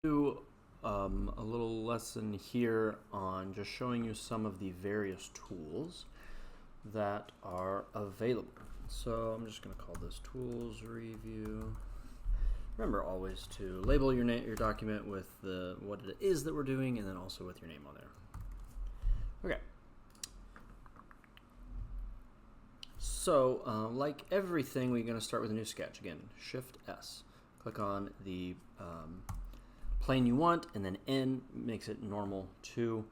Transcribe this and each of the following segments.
do a little lesson here on just showing you some of the various tools that are available. So I'm just going to call this Tools Review. Remember always to label your document with what it is that we're doing, and then also with your name on there. Okay. So like everything, we're going to start with a new sketch. Again, Shift S. Click on the plane you want, and then N makes it normal too.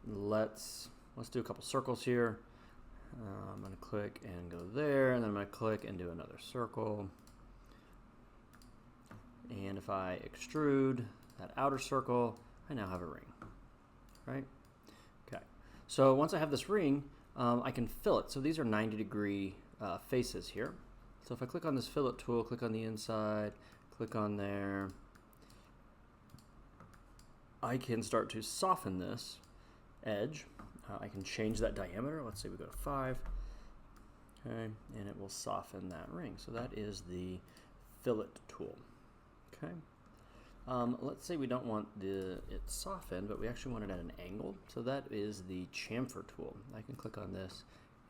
Let's do a couple circles here. I'm going to click and go there, and then I'm going to click and do another circle. And if I extrude that outer circle, I now have a ring, right? Okay. So once I have this ring, I can fill it. So these are 90-degree faces here. So if I click on this fillet tool, click on the inside, click on there, I can start to soften this edge. I can change that diameter. Let's say we go to 5, okay, and it will soften that ring. So that is the fillet tool, okay. Let's say we don't want it softened, but we actually want it at an angle. So that is the chamfer tool. I can click on this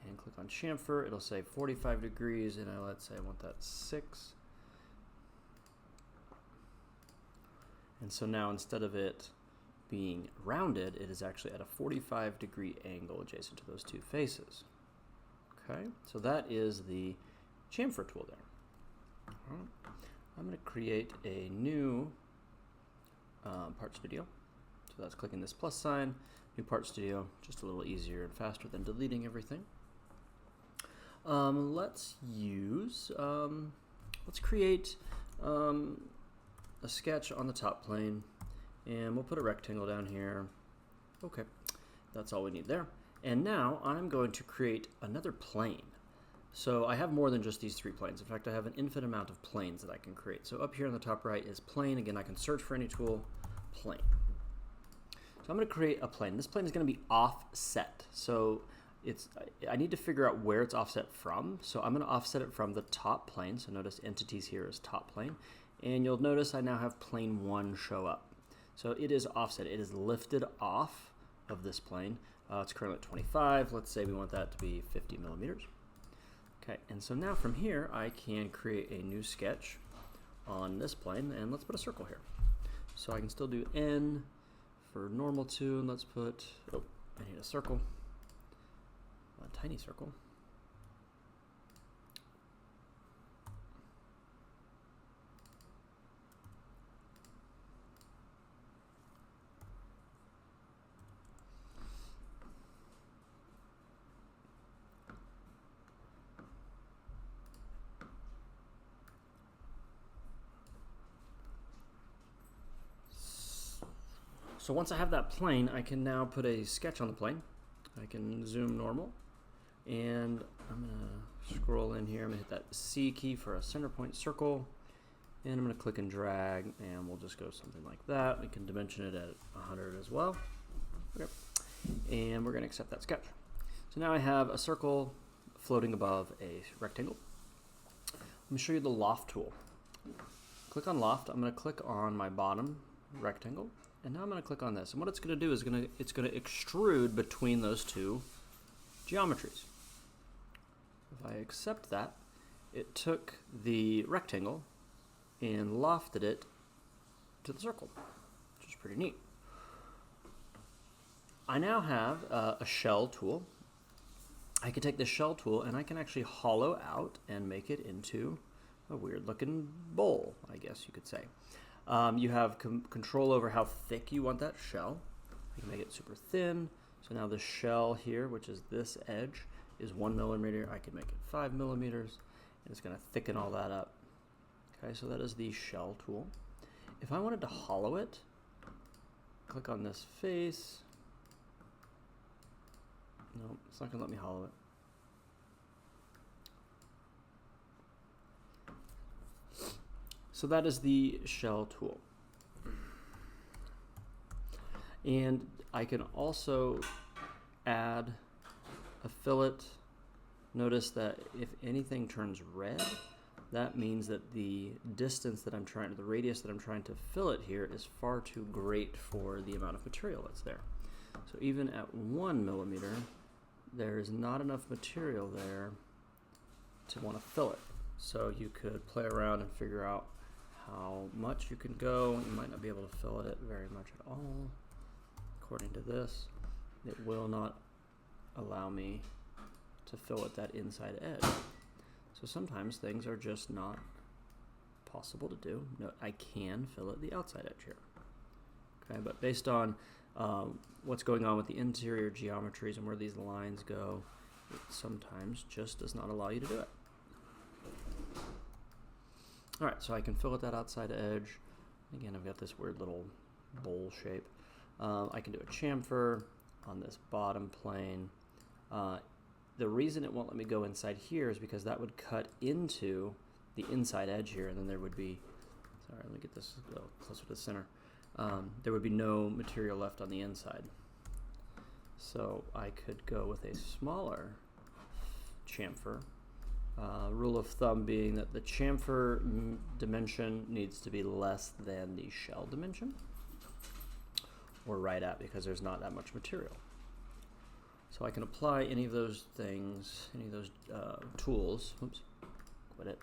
and click on chamfer. It'll say 45 degrees, and let's say I want that 6. And so now instead of it being rounded, it is actually at a 45-degree angle adjacent to those two faces. Okay, so that is the chamfer tool there. All right. I'm going to create a new Part Studio. So that's clicking this plus sign, new Part Studio, just a little easier and faster than deleting everything. Let's create a sketch on the top plane, and we'll put a rectangle down here. Okay, that's all we need there. And now I'm going to create another plane. So I have more than just these 3 planes. In fact, I have an infinite amount of planes that I can create. So up here on the top right is plane. Again, I can search for any tool, plane. So I'm going to create a plane. This plane is going to be offset. So I need to figure out where it's offset from. So I'm going to offset it from the top plane. So notice entities here is top plane. And you'll notice I now have plane 1 show up. So it is offset. It is lifted off of this plane. It's currently at 25. Let's say we want that to be 50 millimeters. Okay, and so now from here I can create a new sketch on this plane, and let's put a circle here. So I can still do N for normal 2, and let's put, I need a circle, a tiny circle. So once I have that plane, I can now put a sketch on the plane. I can zoom normal, and I'm going to scroll in here. I'm going to hit that C key for a center point circle, and I'm going to click and drag, and we'll just go something like that. We can dimension it at 100 as well. Okay. And we're going to accept that sketch. So now I have a circle floating above a rectangle. Let me show you the loft tool. Click on loft. I'm going to click on my bottom rectangle. And now I'm going to click on this, and what it's going to do is it's going to extrude between those two geometries. If I accept that, it took the rectangle and lofted it to the circle, which is pretty neat. I now have a shell tool. I can take the shell tool and I can actually hollow out and make it into a weird looking bowl, I guess you could say. You have control over how thick you want that shell. You can make it super thin. So now the shell here, which is this edge, is 1 millimeter. I can make it 5 millimeters, and it's going to thicken all that up. Okay, so that is the shell tool. If I wanted to hollow it, click on this face. No, it's not going to let me hollow it. So that is the shell tool. And I can also add a fillet. Notice that if anything turns red, that means that the distance that the radius that I'm trying to fillet here is far too great for the amount of material that's there. So even at 1 millimeter, there is not enough material there to want to fillet. So you could play around and figure out how much you can go. You might not be able to fillet it very much at all. According to this, it will not allow me to fillet that inside edge. So sometimes things are just not possible to do. No, I can fillet the outside edge here. Okay, but based on what's going on with the interior geometries and where these lines go, it sometimes just does not allow you to do it. All right, so I can fillet that outside edge. Again, I've got this weird little bowl shape. I can do a chamfer on this bottom plane. The reason it won't let me go inside here is because that would cut into the inside edge here, and then there would be, sorry, let me get this a little closer to the center. There would be no material left on the inside. So I could go with a smaller chamfer. Rule of thumb being that the chamfer dimension needs to be less than the shell dimension, or right at, because there's not that much material. So I can apply any of those things, any of those tools. Oops, quit it.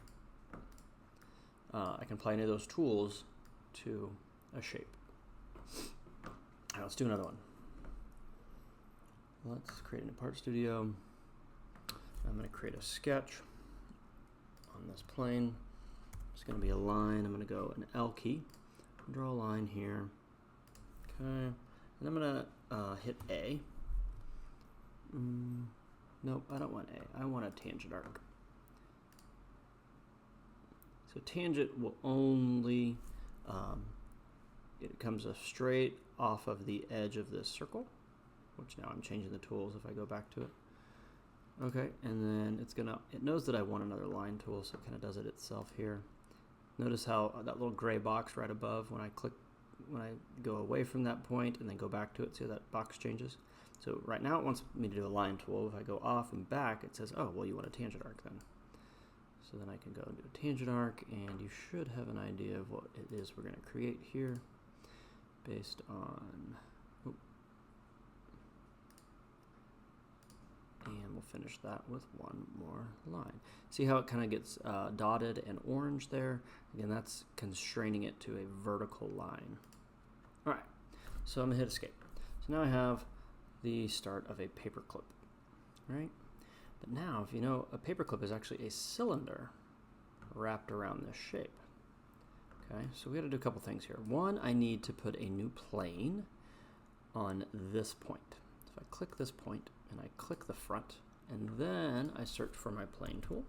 I can apply any of those tools to a shape. All right, let's do another one. Let's create a new part studio. I'm going to create a sketch on this plane. It's going to be a line. I'm going to go an L key, draw a line here. Okay, and I'm going to hit A. Nope, I don't want A. I want a tangent arc. So tangent will only, it comes straight off of the edge of this circle, which now I'm changing the tools if I go back to it. Okay, and then it knows that I want another line tool, so it kind of does it itself here. Notice how that little gray box right above, when I go away from that point and then go back to it, see how that box changes? So right now it wants me to do a line tool. If I go off and back, it says, oh, well, you want a tangent arc then. So then I can go and do a tangent arc, and you should have an idea of what it is we're going to create here based on, and we'll finish that with one more line. See how it kind of gets dotted and orange there? Again, that's constraining it to a vertical line. All right, so I'm going to hit escape. So now I have the start of a paperclip, right? But now, if you know, a paperclip is actually a cylinder wrapped around this shape. Okay, so we got to do a couple things here. One, I need to put a new plane on this point. So if I click this point and I click the front, and then I search for my plane tool.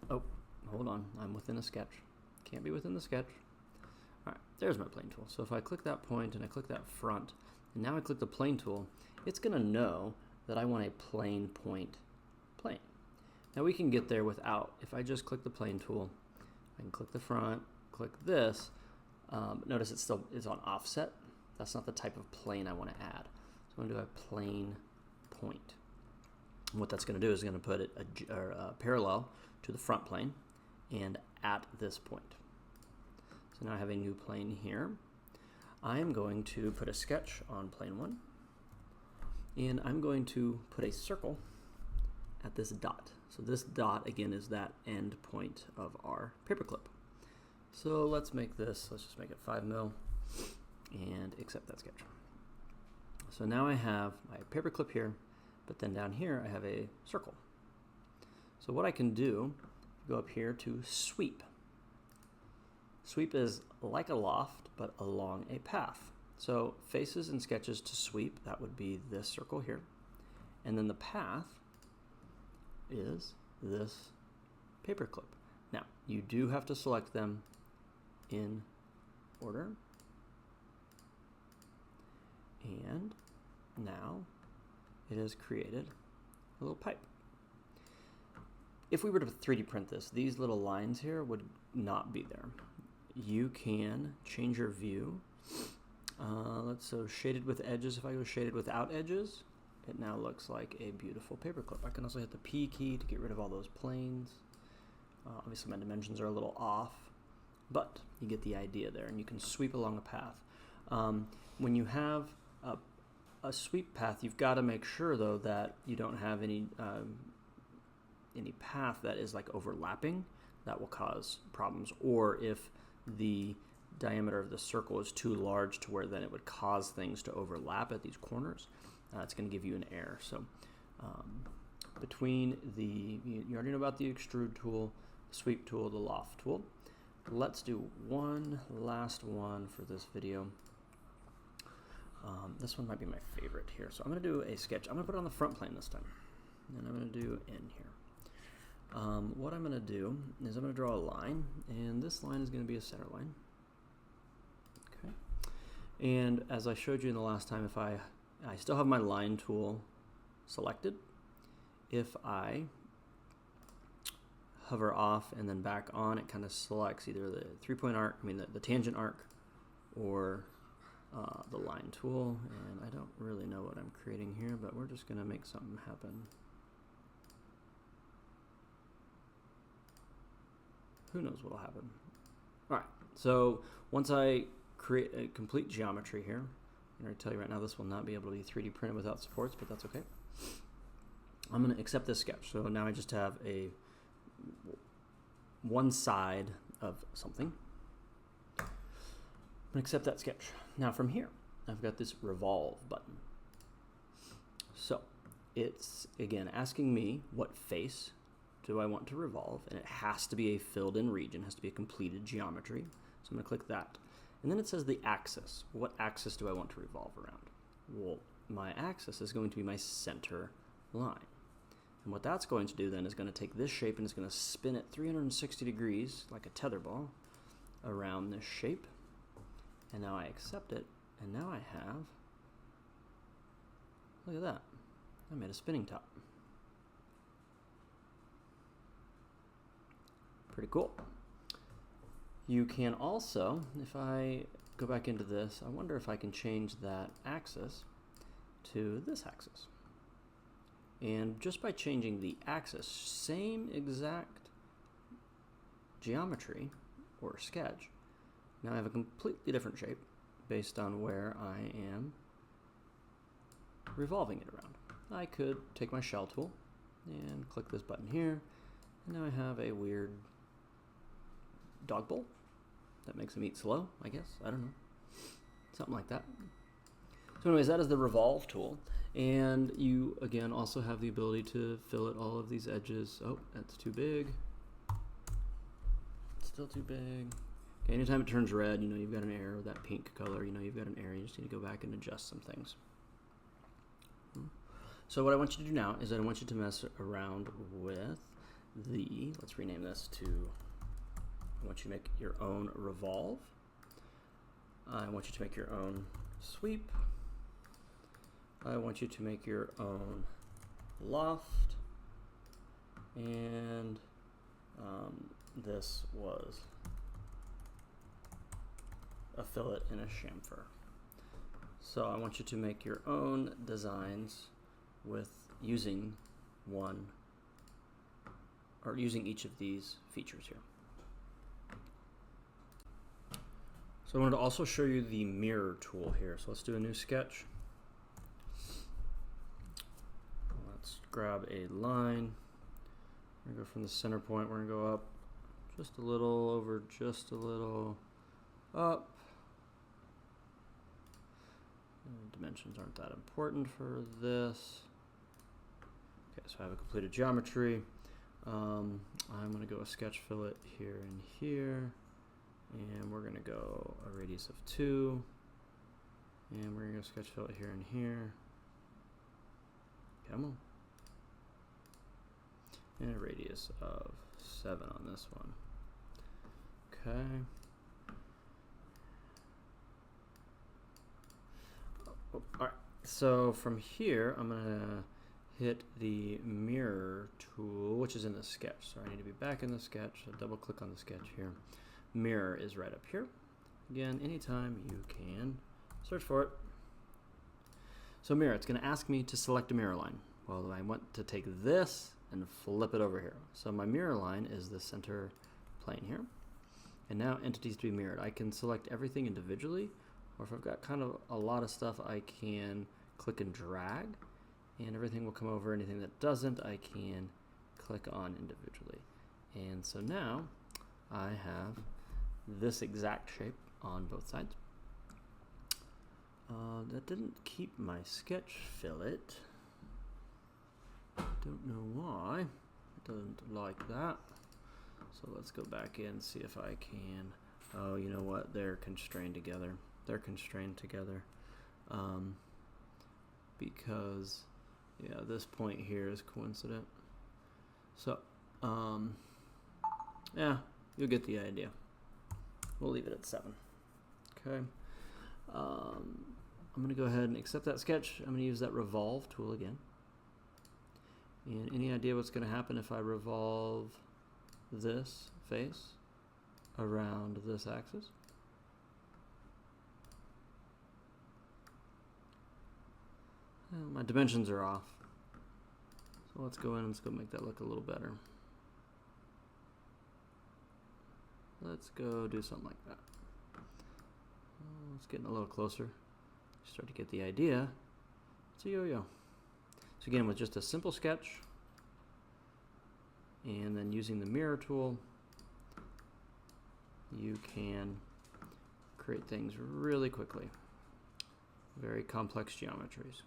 Oh, hold on, I'm within a sketch. Can't be within the sketch. All right, there's my plane tool. So if I click that point and I click that front, and now I click the plane tool, it's going to know that I want a plane point plane. Now we can get there without, if I just click the plane tool, I can click the front, click this, notice it's on offset. That's not the type of plane I want to add. So I'm going to do a plane point. And what that's going to do is going to put it parallel to the front plane and at this point. So now I have a new plane here. I am going to put a sketch on plane 1, and I'm going to put a circle at this dot. So this dot, again, is that end point of our paperclip. So let's just make it 5 mil and accept that sketch. So now I have my paperclip here, but then down here I have a circle. So what I can do, go up here to sweep. Sweep is like a loft, but along a path. So faces and sketches to sweep, that would be this circle here. And then the path is this paperclip. Now, you do have to select them in order. And now it has created a little pipe. If we were to 3D print this, these little lines here would not be there. You can change your view. So shaded with edges, if I go shaded without edges, it now looks like a beautiful paperclip. I can also hit the P key to get rid of all those planes. Obviously my dimensions are a little off, but you get the idea there, and you can sweep along a path. When you have a sweep path, you've got to make sure though that you don't have any path that is like overlapping. That will cause problems, or if the diameter of the circle is too large to where then it would cause things to overlap at these corners, it's going to give you an error. So between you already know about the extrude tool, the sweep tool, the loft tool. Let's do one last one for this video. This one might be my favorite here. So I'm going to do a sketch. I'm going to put it on the front plane this time, and I'm going to do in here. What I'm going to do is I'm going to draw a line, and this line is going to be a center line. Okay. And as I showed you in the last time, if I still have my line tool selected. If I hover off and then back on, it kind of selects either the the tangent arc, or the line tool. And I don't really know what I'm creating here, but we're just going to make something happen. Who knows what will happen. All right, so once I create a complete geometry here, I'm going to tell you right now this will not be able to be 3D printed without supports, but that's okay. I'm going to accept this sketch. So now I just have one side of something. I'm going to accept that sketch. Now from here, I've got this revolve button. So it's, again, asking me what face do I want to revolve, and it has to be a filled in region, has to be a completed geometry. So I'm going to click that. And then it says the axis. What axis do I want to revolve around? Well, my axis is going to be my center line. And what that's going to do then is going to take this shape and it's going to spin it 360 degrees like a tetherball around this shape. And now I accept it, and now I have, look at that, I made a spinning top. Pretty cool. You can also, if I go back into this, I wonder if I can change that axis to this axis. And just by changing the axis, same exact geometry or sketch, now I have a completely different shape based on where I am revolving it around. I could take my shell tool and click this button here, and now I have a weird dog bowl that makes him eat slow, I guess. I don't know. Something like that. So anyways, that is the revolve tool. And you, again, also have the ability to fillet all of these edges. Oh, that's too big. It's still too big. Okay, anytime it turns red, you know you've got an error. That pink color, you know you've got an error. You just need to go back and adjust some things. So what I want you to do now is I want you to mess around with the, let's rename this to, I want you to make your own revolve. I want you to make your own sweep. I want you to make your own loft. And this was a fillet and a chamfer. So I want you to make your own designs with using one, or using each of these features here. So I wanted to also show you the mirror tool here. So let's do a new sketch. Let's grab a line. We're gonna go from the center point, we're gonna go up just a little, over just a little, up. And dimensions aren't that important for this. Okay, so I have a completed geometry. I'm gonna go a sketch fillet here and here. And we're gonna go a radius of 2. And we're gonna go sketch fillet here and here. Come on. And a radius of 7 on this one. Okay. Oh, all right. So from here, I'm gonna hit the mirror tool, which is in the sketch. So I need to be back in the sketch. So double click on the sketch here. Mirror is right up here. Again, anytime you can search for it. So mirror, it's going to ask me to select a mirror line. Well, I want to take this and flip it over here. So my mirror line is the center plane here. And now entities to be mirrored. I can select everything individually, or if I've got kind of a lot of stuff, I can click and drag, and everything will come over. Anything that doesn't, I can click on individually. And so now I have this exact shape on both sides. That didn't keep my sketch fillet. Don't know why. It doesn't like that. So let's go back in and see if I can. Oh, you know what? They're constrained together. They're constrained together. Because, yeah, this point here is coincident. So, yeah, you'll get the idea. We'll leave it at 7. Okay. I'm going to go ahead and accept that sketch. I'm going to use that revolve tool again. And any idea what's going to happen if I revolve this face around this axis? Well, my dimensions are off. So let's go in and let's go make that look a little better. Let's go do something like that. It's getting a little closer. Start to get the idea. It's a yo-yo. So again, with just a simple sketch, and then using the mirror tool, you can create things really quickly. Very complex geometries.